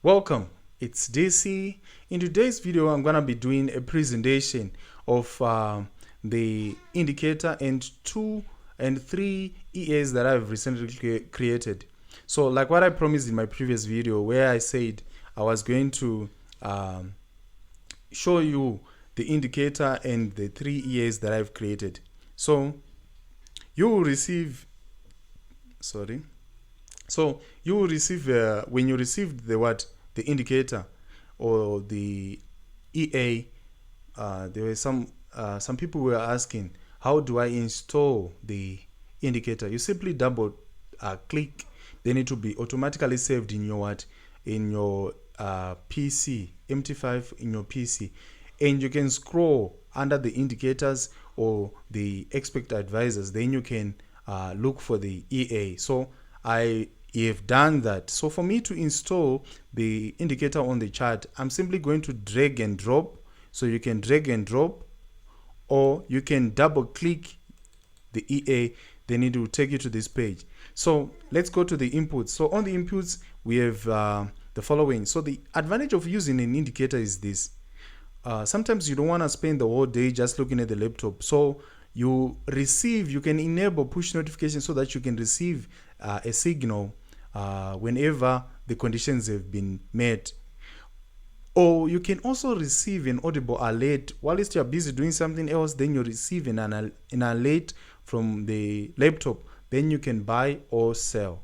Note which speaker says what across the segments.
Speaker 1: Welcome, it's DC. In today's video, I'm gonna be doing a presentation of the indicator and 2 and 3 EAs that I've recently created. So like what I promised in my previous video where I said I was going to show you the indicator and the 3 EAs that I've created. So you will receive, when you receive the indicator or the EA. There were some people were asking, how do I install the indicator? You simply double click, then it will be automatically saved in your PC, MT5 in your PC, and you can scroll under the indicators or the expert advisors. Then you can look for the EA. So I have done that. So for me to install the indicator on the chart, I'm simply going to drag and drop. So you can drag and drop, or you can double click the EA, then it will take you to this page. So let's go to the inputs. So on the inputs, we have the following. So the advantage of using an indicator is this. Sometimes you don't want to spend the whole day just looking at the laptop. So you can enable push notifications so that you can receive a signal whenever the conditions have been met. Or you can also receive an audible alert whilst you're busy doing something else. Then you receive an alert from the laptop. Then you can buy or sell.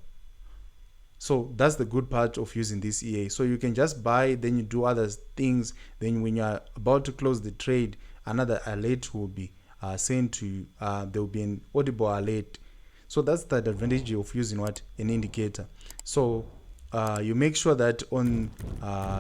Speaker 1: So that's the good part of using this EA. So you can just buy, then you do other things. Then when you're about to close the trade, another alert will be sent to you. There will be an audible alert. So that's the advantage of using an indicator. So you make sure that on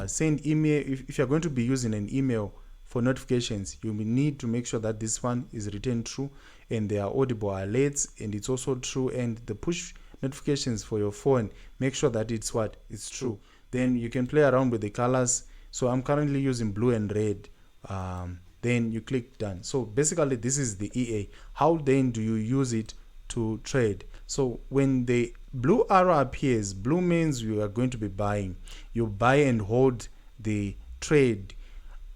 Speaker 1: send email, if you're going to be using an email for notifications, you will need to make sure that this one is written true and there are audible alerts and it's also true, and the push notifications for your phone, make sure that it's true. Then you can play around with the colors. So I'm currently using blue and red. Then you click done. So basically this is the EA. How then do you use it to trade? So when the blue arrow appears, blue means you are going to be buying. You buy and hold the trade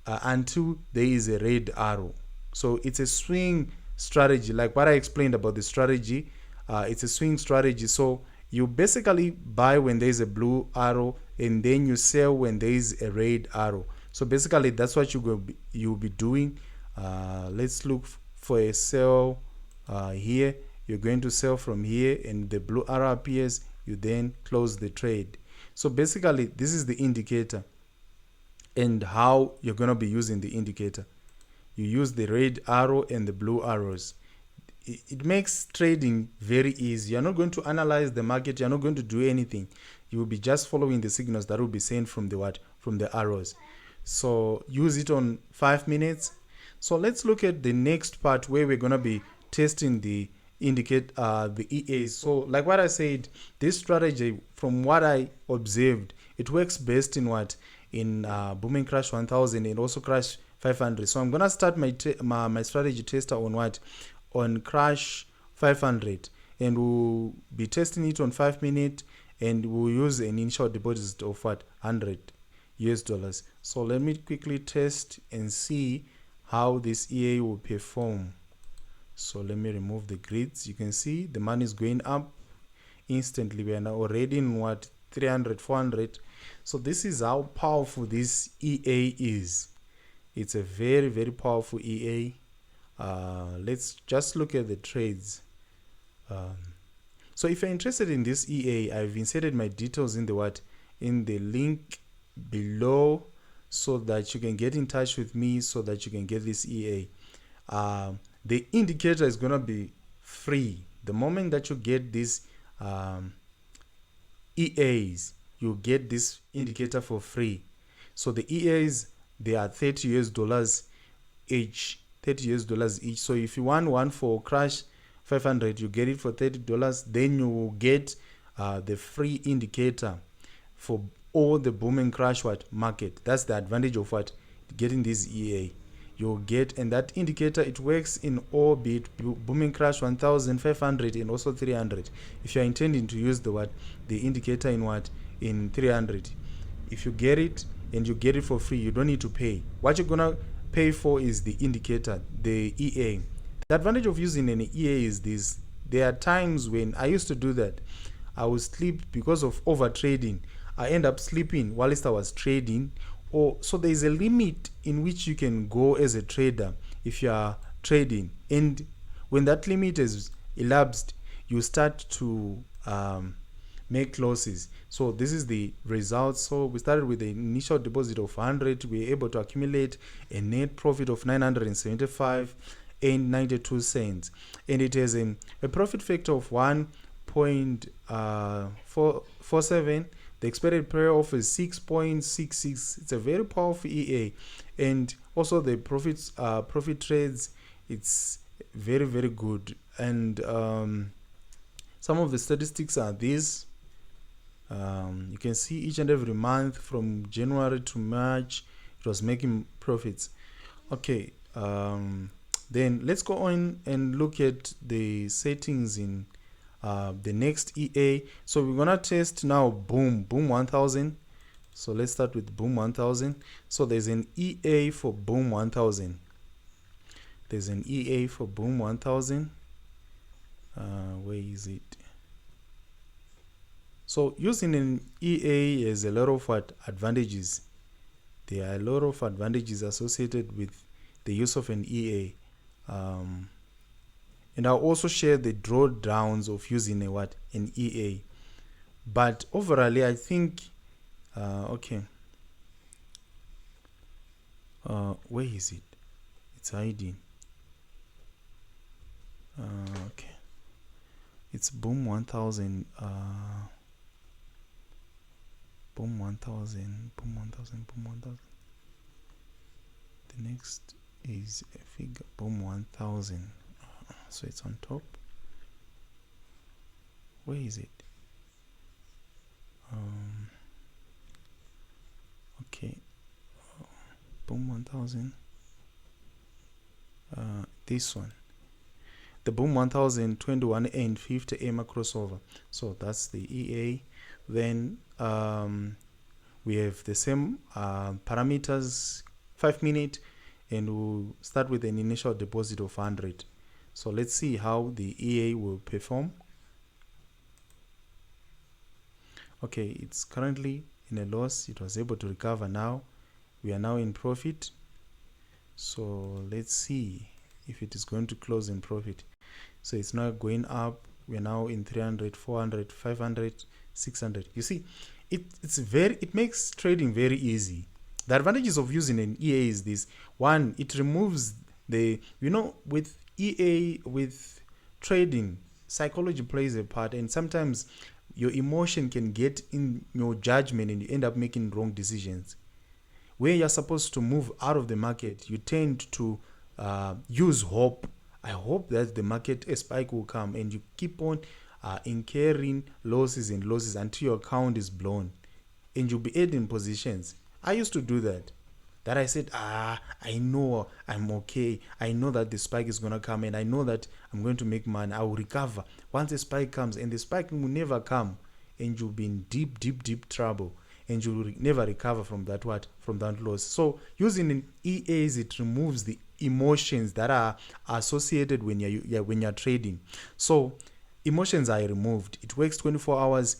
Speaker 1: until there is a red arrow. So it's a swing strategy, like what I explained about the strategy. It's a swing strategy. So you basically buy when there is a blue arrow, and then you sell when there is a red arrow. So basically that's what you'll be doing. Let's look for a sell here. You're going to sell from here, and the blue arrow appears. You then close the trade. So basically this is the indicator and how you're going to be using the indicator. You use the red arrow and the blue arrows. It makes trading very easy. You're not going to analyze the market. You're not going to do anything. You will be just following the signals that will be sent from the arrows. So use it on 5 minutes. So let's look at the next part where we're going to be testing the EAs. So like what I said, this strategy, from what I observed, it works best in booming crash 1000 and also crash 500. So I'm gonna start my strategy tester on crash 500, and we'll be testing it on 5 minutes, and we'll use an initial deposit of $100. So let me quickly test and see how this EA will perform. So let me remove the grids. You can see the money is going up instantly. We are now already in 300, 400. So this is how powerful this EA is. It's a very, very powerful EA. Let's just look at the trades. So if you're interested in this EA, I've inserted my details in the link below, so that you can get in touch with me, so that you can get this EA. The indicator is going to be free. The moment that you get these EAs, you get this indicator for free. So the EAs, they are $30 each. $30 each. So if you want one for crash 500, you get it for $30. Then you will get the free indicator for all the booming crash market. That's the advantage of getting this EA. You'll get, and that indicator, it works in all booming crash 1500 and also 300. If you're intending to use the indicator in 300, if you get it and you get it for free, you don't need to pay. What you're gonna pay for is the indicator, the EA. The advantage of using an EA is this: there are times when I used to do that. I would sleep because of over trading. I end up sleeping whilst I was trading. Or so there is a limit in which you can go as a trader if you are trading, and when that limit is elapsed, you start to make losses. So this is the result. So we started with the initial deposit of 100. We were able to accumulate a net profit of 975 and 92 cents, and it has a profit factor of 1.47. The expected payoff is 6.66. It's a very powerful EA, and also the profit trades, it's very, very good. And some of the statistics are these. You can see each and every month from January to March it was making profits. Okay, then let's go on and look at the settings in the next EA. So we're gonna test now Boom 1000. So let's start with Boom 1000. So there's an EA for Boom 1000. There's an EA for Boom 1000. Where is it? So using an EA has a lot of advantages. There are a lot of advantages associated with the use of an EA. And I'll also share the drawdowns of using an EA. But overall, I think, okay. Where is it? It's hiding. Okay. It's Boom 1000. Boom 1000. Boom 1000. Boom 1000. The next is a figure. Boom 1000. So it's on top. Where is it? Okay. Boom 1000. This one. The Boom 1000 21 and 50 EMA crossover. So that's the EA. Then we have the same parameters, 5 minute, and we'll start with an initial deposit of 100. So let's see how the EA will perform. Okay, it's currently in a loss. It was able to recover now. We are now in profit. So let's see if it is going to close in profit. So it's now going up. We are now in 300, 400, 500, 600. You see, it makes trading very easy. The advantages of using an EA is this: one, it removes the, with EA, with trading, psychology plays a part, and sometimes your emotion can get in your judgment and you end up making wrong decisions. Where you're supposed to move out of the market, you tend to use hope. I hope that the market spike will come, and you keep on incurring losses and losses until your account is blown, and you'll be adding positions. I used to do that. That I said, I know I'm okay. I know that the spike is gonna come, and I know that I'm going to make money. I will recover once the spike comes, and the spike will never come, and you'll be in deep, deep, deep trouble, and you will never recover from that loss. So using an EAs, it removes the emotions that are associated when you're trading. So emotions are removed. It works 24 hours.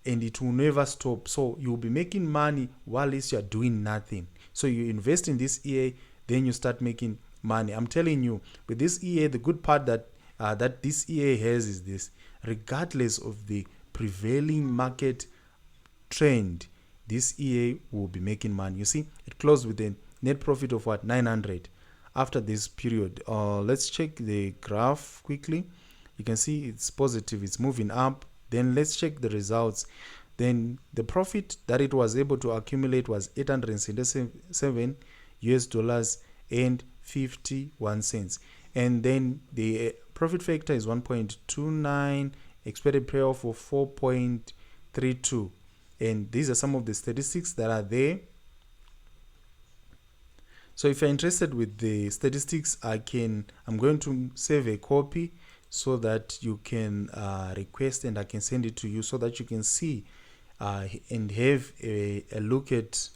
Speaker 1: And it will never stop. So you'll be making money while you're doing nothing. So you invest in this EA, then you start making money. I'm telling you, with this EA, the good part that this EA has is this: regardless of the prevailing market trend, this EA will be making money. You see, it closed with a net profit of 900 after this period. Let's check the graph quickly. You can see it's positive, it's moving up. Then let's check the results. Then the profit that it was able to accumulate was $877 and 51 cents. And then the profit factor is 1.29, expected payoff of 4.32. And these are some of the statistics that are there. So if you're interested with the statistics, I'm going to save a copy so that you can request, and I can send it to you so that you can see and have a look at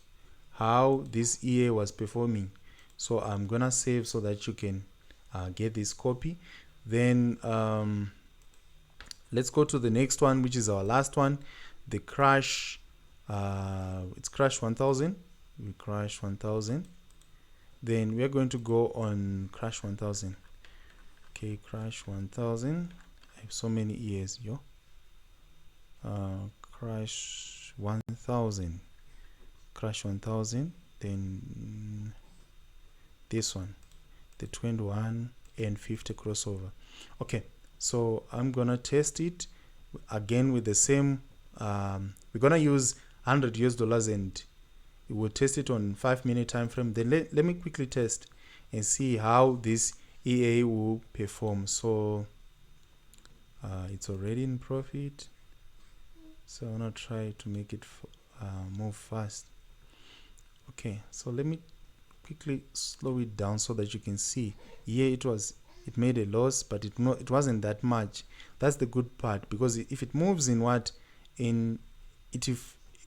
Speaker 1: how this EA was performing. So I'm gonna save so that you can get this copy. Then let's go to the next one, which is our last one, the crash. It's crash 1000. We crash 1000. Then we are going to go on crash 1000. Okay, crash 1000. I have so many EAs, yo. Crash 1000. Crash 1000. Then this one, the 21 and 50 crossover. Okay, so I'm gonna test it again with the same. We're gonna use $100 and we'll test it on 5-minute time frame. Then let me quickly test and see how this EA will perform. So it's already in profit, so I'm gonna try to make it move fast. Okay, so let me quickly slow it down so that you can see. Yeah, it made a loss, but it wasn't that much. That's the good part, because if it moves in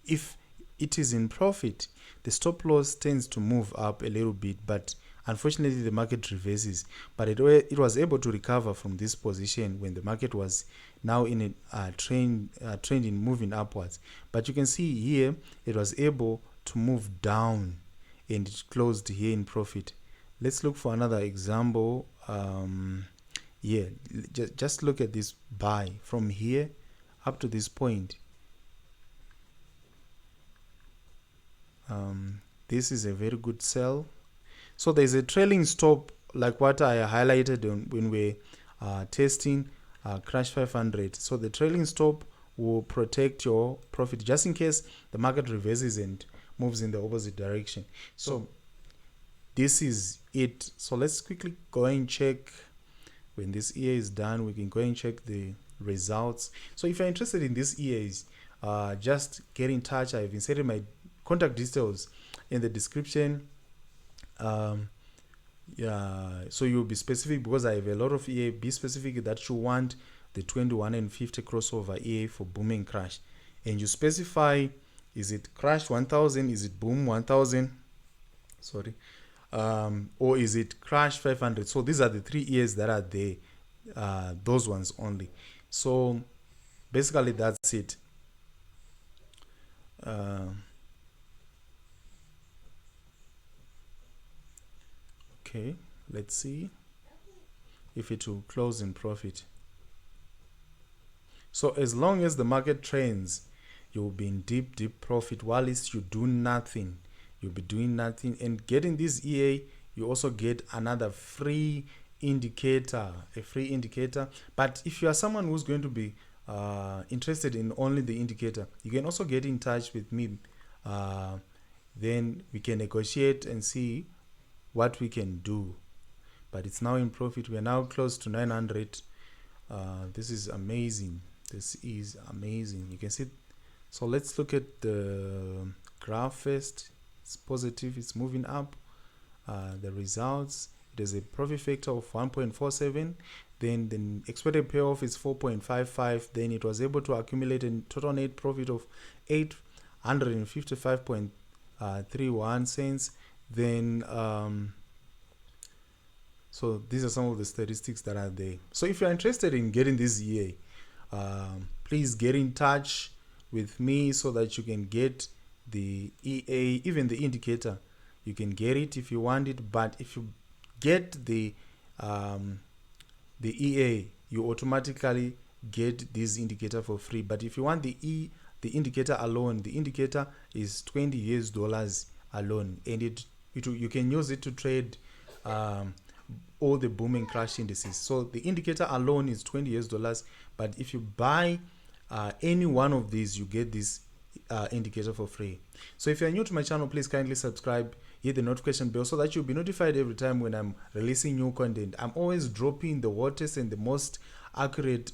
Speaker 1: if it is in profit, the stop loss tends to move up a little bit, but unfortunately the market reverses. But it was able to recover from this position when the market was now in a trend in moving upwards. But you can see here it was able to move down and it closed here in profit. Let's look for another example. Yeah, just look at this buy from here up to this point. This is a very good sell. So there's a trailing stop like what I highlighted when we're testing crash 500. So the trailing stop will protect your profit just in case the market reverses and moves in the opposite direction. So this is it. So let's quickly go and check. When this EA is done, we can go and check the results. So if you're interested in these EAs, just get in touch. I've inserted my contact details in the description. Yeah, so you'll be specific, because I have a lot of EA. Be specific that you want the 21 and 50 crossover EA for boom and crash, and you specify, is it crash 1000, is it boom 1000, sorry, or is it crash 500. So these are the 3 EAs that are there, those ones only. So basically that's it. Okay, let's see if it will close in profit. So as long as the market trends, you'll be in deep profit, whilst you do nothing. You'll be doing nothing, and getting this EA, you also get another free indicator, a free indicator. But if you are someone who's going to be interested in only the indicator, you can also get in touch with me. Then we can negotiate and see what we can do. But it's now in profit. We are now close to 900. This is amazing. This is amazing. You can see. So let's look at the graph first. It's positive. It's moving up. The results, there's a profit factor of 1.47. Then the expected payoff is 4.55. Then it was able to accumulate a total net profit of 855.31 cents. Then so these are some of the statistics that are there. So if you're interested in getting this EA, please get in touch with me so that you can get the EA, even the indicator. You can get it if you want it, but if you get the EA, you automatically get this indicator for free. But if you want the indicator alone, the indicator is $20 alone, and you can use it to trade all the boom and crash indices. So the indicator alone is $20, but if you buy any one of these, you get this indicator for free. So if you're new to my channel, please kindly subscribe, hit the notification bell so that you'll be notified every time when I'm releasing new content. I'm always dropping the hottest and the most accurate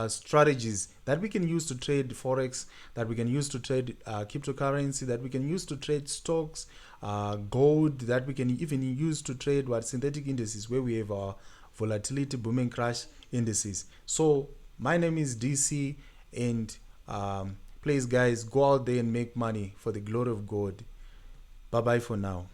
Speaker 1: strategies that we can use to trade forex, that we can use to trade cryptocurrency, that we can use to trade stocks, gold, that we can even use to trade synthetic indices, where we have our volatility, boom and crash indices. So my name is DC, and Please, guys, go out there and make money for the glory of God. Bye bye for now.